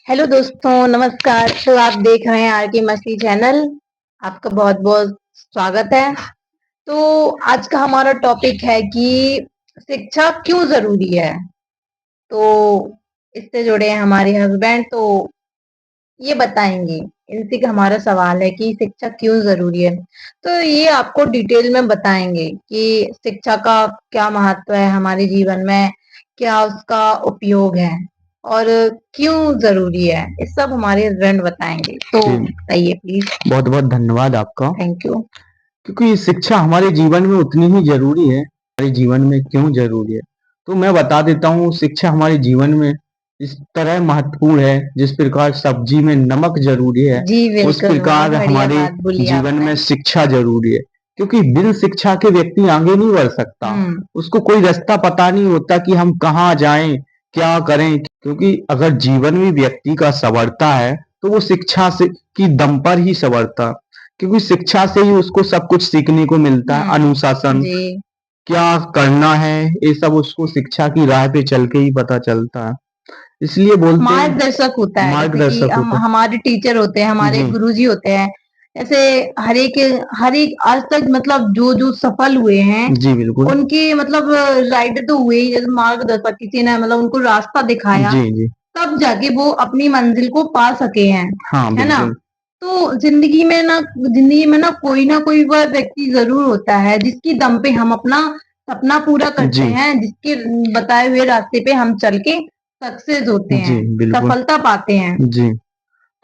Hello दोस्तों, नमस्कार। तो आप देख रहे हैं आर के मस्ती चैनल। आपका बहुत बहुत स्वागत है। तो आज का हमारा टॉपिक है कि शिक्षा क्यों जरूरी है। तो इससे जुड़े हैं हमारे हस्बैंड, तो ये बताएंगे। इनसे का हमारा सवाल है कि शिक्षा क्यों जरूरी है। तो ये आपको डिटेल में बताएंगे कि शिक्षा का क्या महत्व है हमारे जीवन में, क्या उसका उपयोग है और क्यों जरूरी है। ये सब हमारे हस्बैंड बताएंगे। तो जी, बताइए प्लीज। बहुत बहुत धन्यवाद आपका। Thank you. क्योंकि शिक्षा हमारे जीवन में उतनी ही जरूरी है। हमारे जीवन में क्यों जरूरी है, तो मैं बता देता हूँ। शिक्षा हमारे जीवन में इस तरह महत्वपूर्ण है, जिस प्रकार सब्जी में नमक जरूरी है, जी उस बिल्कुल, बहुत प्रकार बढ़िया हमारे बात बोली जीवन आपने। में शिक्षा जरूरी है। क्योंकि बिन शिक्षा के व्यक्ति आगे नहीं बढ़ सकता। हम्म। उसको कोई रास्ता पता नहीं होता कि हम कहाँ जाएं, क्या करें। क्योंकि अगर जीवन में व्यक्ति का संवरता है, तो वो शिक्षा से की दम पर ही संवरता। क्योंकि शिक्षा से ही उसको सब कुछ सीखने को मिलता है। अनुशासन, जी। क्या करना है, ये सब उसको शिक्षा की राह पे चल के ही पता चलता है। इसलिए बोलते हैं मार्गदर्शक होता है, जैसे कि मार्गदर्शक हम होता हमारे टीचर होते हैं, है। हमारे जी गुरुजी होते हैं। जैसे हर एक आज तक मतलब जो जो सफल हुए हैं, जी बिल्कुल। उनके मतलब राइडर तो हुए ही। जैसे मार्गदर्शक किसी ने मतलब उनको रास्ता दिखाया, जी जी। तब जाके वो अपनी मंजिल को पा सके हैं। हाँ है ना। बिल्कुल। तो जिंदगी में ना कोई वह व्यक्ति जरूर होता है जिसकी दम पे हम अपना सपना पूरा करते जी हैं, जिसके बताए हुए रास्ते पे हम चल के सक्सेस होते जी हैं, बिल्कुल। सफलता पाते हैं। जी,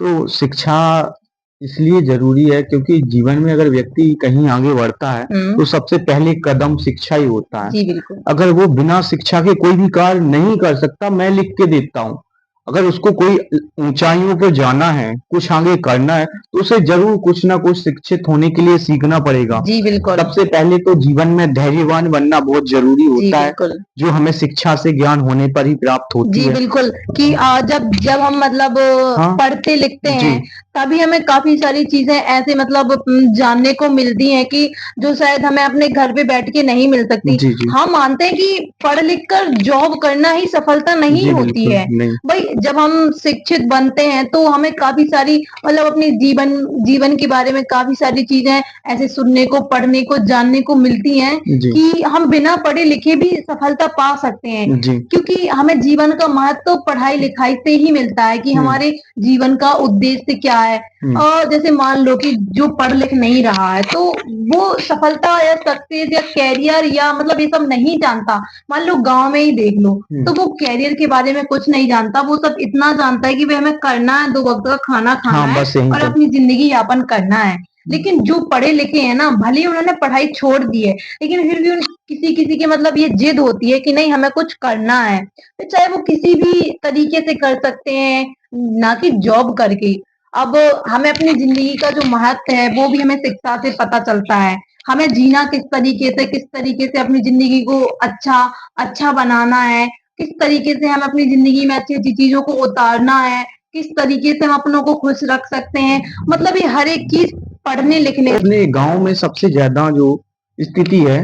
तो शिक्षा इसलिए जरूरी है क्योंकि जीवन में अगर व्यक्ति कहीं आगे बढ़ता है, हम्म। तो सबसे पहले कदम शिक्षा ही होता है। जी बिल्कुल। अगर वो बिना शिक्षा के कोई भी कार्य नहीं कर सकता, मैं लिख के देता हूँ। अगर उसको कोई ऊंचाइयों पर जाना है, कुछ आगे करना है, तो उसे जरूर कुछ ना कुछ शिक्षित होने के लिए सीखना पड़ेगा। जी बिल्कुल। सबसे पहले तो जीवन में धैर्यवान बनना बहुत जरूरी जी होता है, बिल्कुल। जो हमें शिक्षा से ज्ञान होने पर ही प्राप्त होती जी है। बिल्कुल। कि जब जब हम मतलब हाँ। पढ़ते लिखते जी हैं, तभी हमें काफी सारी चीजें ऐसे मतलब जानने को मिलती हैं कि जो शायद हमें अपने घर पे बैठ के नहीं मिल सकती। जी जी। हम मानते हैं कि पढ़ लिख कर जॉब करना ही सफलता नहीं जी होती बिल्कुल है। नहीं। भाई जब हम शिक्षित बनते हैं तो हमें काफी सारी मतलब अपने जीवन जीवन के बारे में काफी सारी चीजें ऐसे सुनने को, पढ़ने को, जानने को मिलती हैं जी कि हम बिना पढ़े लिखे भी सफलता पा सकते हैं। जी। क्योंकि हमें जीवन का महत्व तो पढ़ाई लिखाई से ही मिलता है कि हम्म हमारे जीवन का उद्देश्य क्या है। हम्म। और जैसे मान लो कि जो पढ़ लिख नहीं रहा है, तो वो सफलता या सक्सेस या कैरियर या मतलब ये सब नहीं जानता। मान लो गांव में ही देख लो, तो वो कैरियर के बारे में कुछ नहीं जानता। वो सब इतना जानता है कि भाई हमें करना है, 2 वक्त का खाना हाँ खाना है बस यही और तक। अपनी जिंदगी यापन करना है। लेकिन जो पढ़े लिखे हैं ना, भले ही उन्होंने पढ़ाई छोड़ दी है, लेकिन फिर भी उन किसी किसी की मतलब ये जिद होती है कि नहीं हमें कुछ करना है। तो चाहे वो किसी भी तरीके से कर सकते हैं, ना कि जॉब करके। अब हमें अपनी जिंदगी का जो महत्व है वो भी हमें शिक्षा से पता चलता है। हमें जीना किस तरीके से अपनी जिंदगी को अच्छा अच्छा बनाना है, किस तरीके से हम अपनी जिंदगी में अच्छी अच्छी चीजों को उतारना है, किस तरीके से हम अपनों को खुश रख सकते हैं। मतलब ये हर एक चीज पढ़ने लिखने। अपने गांव में सबसे ज्यादा जो स्थिति है,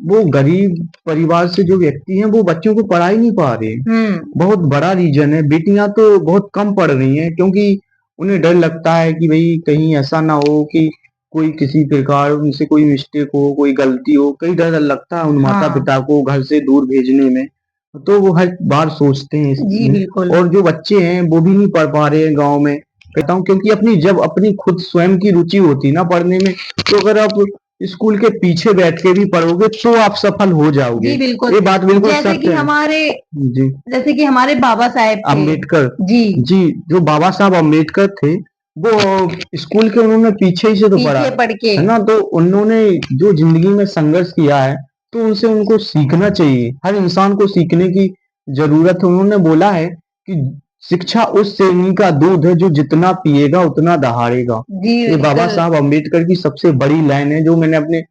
वो गरीब परिवार से जो व्यक्ति हैं, वो बच्चों को पढ़ा ही नहीं पा रहे हैं। बहुत बड़ा रीजन है। बेटियां तो बहुत कम पढ़ रही हैं, क्योंकि उन्हें डर लगता है कि भाई कहीं ऐसा ना हो कि कोई किसी प्रकार उनसे कोई मिस्टेक हो, कोई गलती हो। कई डर लगता है उन माता हाँ। पिता को घर से दूर भेजने में। तो वो हर बार सोचते हैं जी बिल्कुल। और जो बच्चे हैं वो भी नहीं पढ़ पा रहे हैं गांव में। कहता हूँ क्योंकि जब अपनी खुद स्वयं की रुचि होती ना पढ़ने में, तो अगर आप स्कूल के पीछे बैठ के भी पढ़ोगे तो आप सफल हो जाओगे। जी बिल्कुल। ये बात बिल्कुल जैसे कि सत्य है। हमारे जी। जैसे कि हमारे बाबा साहेब थे। अम्बेडकर। जी। जी, जो बाबा साहब अम्बेडकर थे, वो स्कूल के उन्होंने पीछे ही से तो पढ़ा पीछे पड़ के। है ना। तो उन्होंने जो जिंदगी में संघर्ष किया है, तो उनसे उनको सीखना चाहिए। हर इंसान को सीखने की जरूरत है। उन्होंने बोला है कि शिक्षा उस श्रेणी का दूध है जो जितना पिएगा उतना दहाड़ेगा। जी ये बाबा बिल्कुल। साहब अम्बेडकर की सबसे बड़ी लाइन है, जो मैंने अपने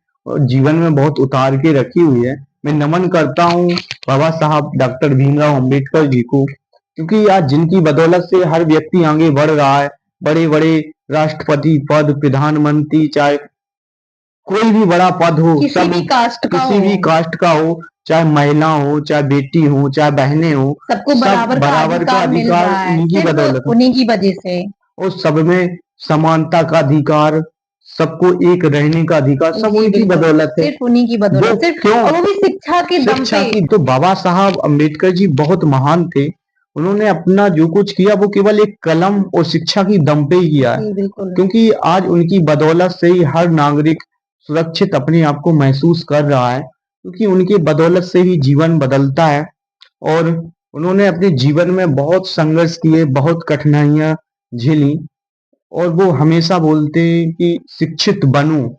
जीवन में बहुत उतार के रखी हुई है। मैं नमन करता हूँ बाबा साहब डॉक्टर भीमराव अम्बेडकर जी को, क्योंकि आज जिनकी बदौलत से हर व्यक्ति आगे बढ़ रहा है। बड़े बड़े राष्ट्रपति पद, प्रधानमंत्री, चाहे कोई भी बड़ा पद हो, किसी सब भी कास्ट का किसी हो। भी कास्ट का हो, चाहे महिला हो, चाहे बेटी हो, चाहे बहनें हो, सबको सब बराबर का बराबर का अधिकार मिल अधिकार रहा है उन्हीं की सिर्फ बदौलत है। उन्हीं की वजह से। और सब में समानता का अधिकार, सबको एक रहने का अधिकार, सब जी उनकी बिल्कुल, बदौलत है। सिर्फ उन्हीं की वो बदौलत, सिर्फ क्यों? और वो भी शिक्षा के दम शिक्षा पे। की तो बाबा साहब अम्बेडकर जी बहुत महान थे। उन्होंने अपना जो कुछ किया वो केवल एक कलम और शिक्षा की दम पे ही किया है। जी बिल्कुल। क्योंकि आज उनकी बदौलत से ही हर नागरिक सुरक्षित अपने आप को महसूस कर रहा है, क्योंकि उनकी बदौलत से ही जीवन बदलता है। और उन्होंने अपने जीवन में बहुत संघर्ष किए, बहुत कठिनाइयां झेली, और वो हमेशा बोलते हैं कि शिक्षित बनो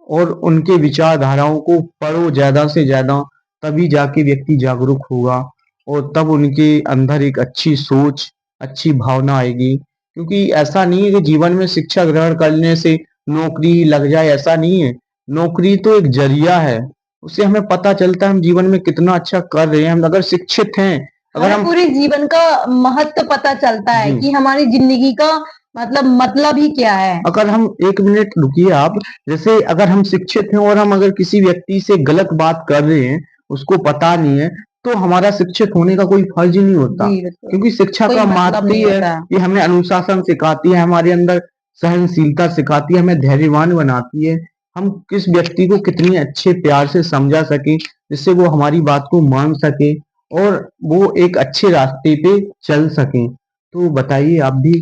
और उनके विचारधाराओं को पढ़ो ज्यादा से ज्यादा, तभी जाके व्यक्ति जागरूक होगा और तब उनके अंदर एक अच्छी सोच, अच्छी भावना आएगी। क्योंकि ऐसा नहीं है कि जीवन में शिक्षा ग्रहण करने से नौकरी लग जाए, ऐसा नहीं है। नौकरी तो एक जरिया है, उससे हमें पता चलता है हम जीवन में कितना अच्छा कर रहे हैं। हम अगर शिक्षित हैं, अगर हमें हम पूरे जीवन का महत्व पता चलता है जी, कि हमारी जिंदगी का मतलब ही क्या है। अगर हम एक मिनट रुकिए आप, जैसे अगर हम शिक्षित हैं और हम अगर किसी व्यक्ति से गलत बात कर रहे हैं, उसको पता नहीं है, तो हमारा शिक्षित होने का कोई फर्ज ही नहीं होता। जी बिल्कुल, क्योंकि शिक्षा कोई का मतलब महत्व ही नहीं है, होता। ये हमें अनुशासन सिखाती है, हमारे अंदर सहनशीलता सिखाती है, हमें धैर्यवान बनाती है। हम किस व्यक्ति को कितनी अच्छे प्यार से समझा सके, जिससे वो हमारी बात को मान सके और वो एक अच्छे रास्ते पे चल सके। तो बताइए आप भी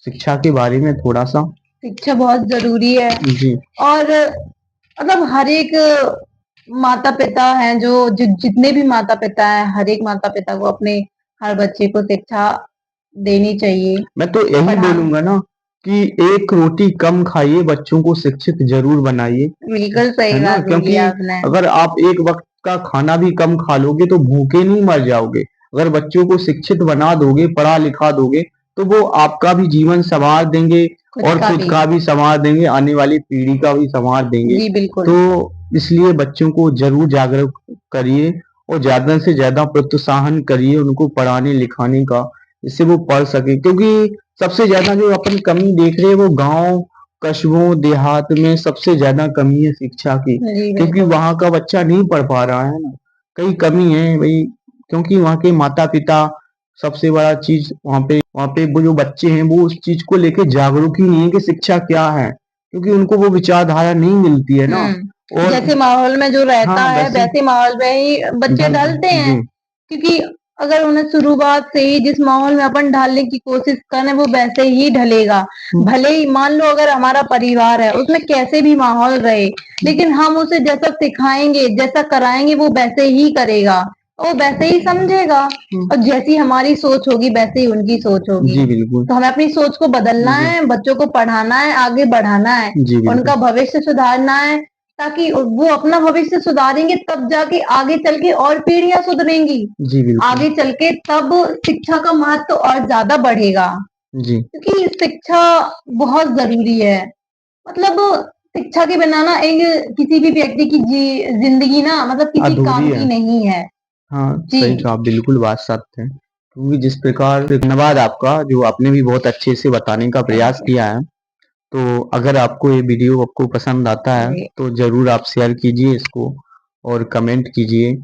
शिक्षा के बारे में थोड़ा सा। शिक्षा बहुत जरूरी है। जी, और मतलब हर एक माता पिता हैं जो जितने भी माता पिता हैं, हर एक माता पिता को अपने हर बच्चे को शिक्षा देनी चाहिए। मैं तो यही पढ़ा बोलूंगा ना कि एक रोटी कम खाइए, बच्चों को शिक्षित जरूर बनाइए, बिल्कुल है सही ना? बात बोली क्योंकि आपने। अगर आप एक वक्त का खाना भी कम खा लोगे तो भूखे नहीं मर जाओगे। अगर बच्चों को शिक्षित बना दोगे, पढ़ा लिखा दोगे, तो वो आपका भी जीवन संवार देंगे खुद और का खुद भी। का भी संवार देंगे, आने वाली पीढ़ी का भी संवार देंगे। जी बिल्कुल। तो इसलिए बच्चों को जरूर जागरूक करिए और ज्यादा से ज्यादा प्रोत्साहन करिए उनको पढ़ाने लिखाने का, जिससे वो पढ़ सके। क्योंकि सबसे ज्यादा जो अपन कमी देख रहे हैं वो गांव, कस्बों, देहात में सबसे ज्यादा कमी है शिक्षा की। जी क्योंकि बिल्कुल। वहां का बच्चा नहीं पढ़ पा रहा है ना, कई कमी है भाई। क्योंकि वहां के माता पिता, सबसे बड़ा चीज वहां पे वो जो बच्चे हैं वो उस चीज को लेके जागरूक ही नहीं है कि शिक्षा क्या है, क्योंकि उनको वो विचारधारा नहीं मिलती है ना। और जैसे माहौल में जो रहता हाँ, है वैसे वैसे माहौल में ही बच्चे ढल ढलते हैं। जी, क्योंकि अगर उन्हें शुरुआत से ही जिस माहौल में अपन ढालने की कोशिश करें वो वैसे ही ढलेगा। भले ही मान लो अगर हमारा परिवार है उसमें कैसे भी माहौल रहे, लेकिन हम उसे जैसा सिखाएंगे जैसा कराएंगे वो वैसे ही करेगा, वो वैसे ही समझेगा। और जैसी हमारी सोच होगी वैसे ही उनकी सोच होगी। जी बिल्कुल, तो हमें अपनी सोच को बदलना जी, है, बच्चों को पढ़ाना है, आगे बढ़ाना है, जी बिल्कुल, उनका भविष्य सुधारना है, ताकि वो अपना भविष्य सुधारेंगे तब जाके आगे चल के और पीढ़ियां सुधरेंगी। जी बिल्कुल, आगे चल के तब शिक्षा का महत्व और ज्यादा बढ़ेगा। जी, क्योंकि शिक्षा बहुत जरूरी है। मतलब शिक्षा के बिना ना एक किसी भी व्यक्ति की जिंदगी ना मतलब किसी अधूरी काम है। की नहीं है। हाँ, जी सही कहा, बिल्कुल बात सत्य है। क्योंकि जिस प्रकार धन्यवाद आपका, जो आपने भी बहुत अच्छे से बताने का थैंक प्रयास यू। किया है। तो अगर आपको ये वीडियो आपको पसंद आता है जी तो ज़रूर आप शेयर कीजिए इसको और कमेंट कीजिए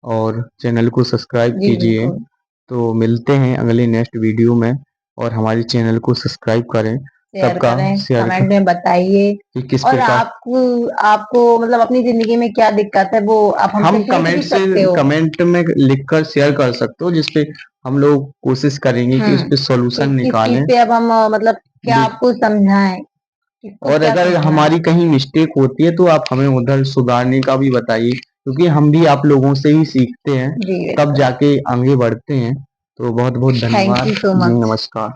और चैनल को सब्सक्राइब जी कीजिए। बिल्कुल। तो मिलते हैं अगले नेक्स्ट वीडियो में, और हमारे चैनल को सब्सक्राइब करें, शेयर सबका करें, शेयर कमेंट में बताइए। कि किस और प्रकार आपको आपको मतलब अपनी जिंदगी में क्या दिक्कत है वो आप हमसे हम पूछ भी सकते हो। कमेंट में लिखकर शेयर कर सकते हो, जिसपे हम लोग कोशिश करेंगे कि उस पे कि सॉल्यूशन किस चीज निकालें। पे अब हम मतलब क्या देख, आपको समझाएं, किसको और क्या अगर सीखना है। हमारी कहीं मिस्टेक होती है तो आप हमें उधर सुधारने का भी बताइए, क्योंकि हम भी आप लोगों से ही सीखते हैं, जी तब बिल्कुल। जाके आगे बढ़ते हैं। तो बहुत बहुत थैंक धन्यवाद यू सो जी, मच। नमस्कार।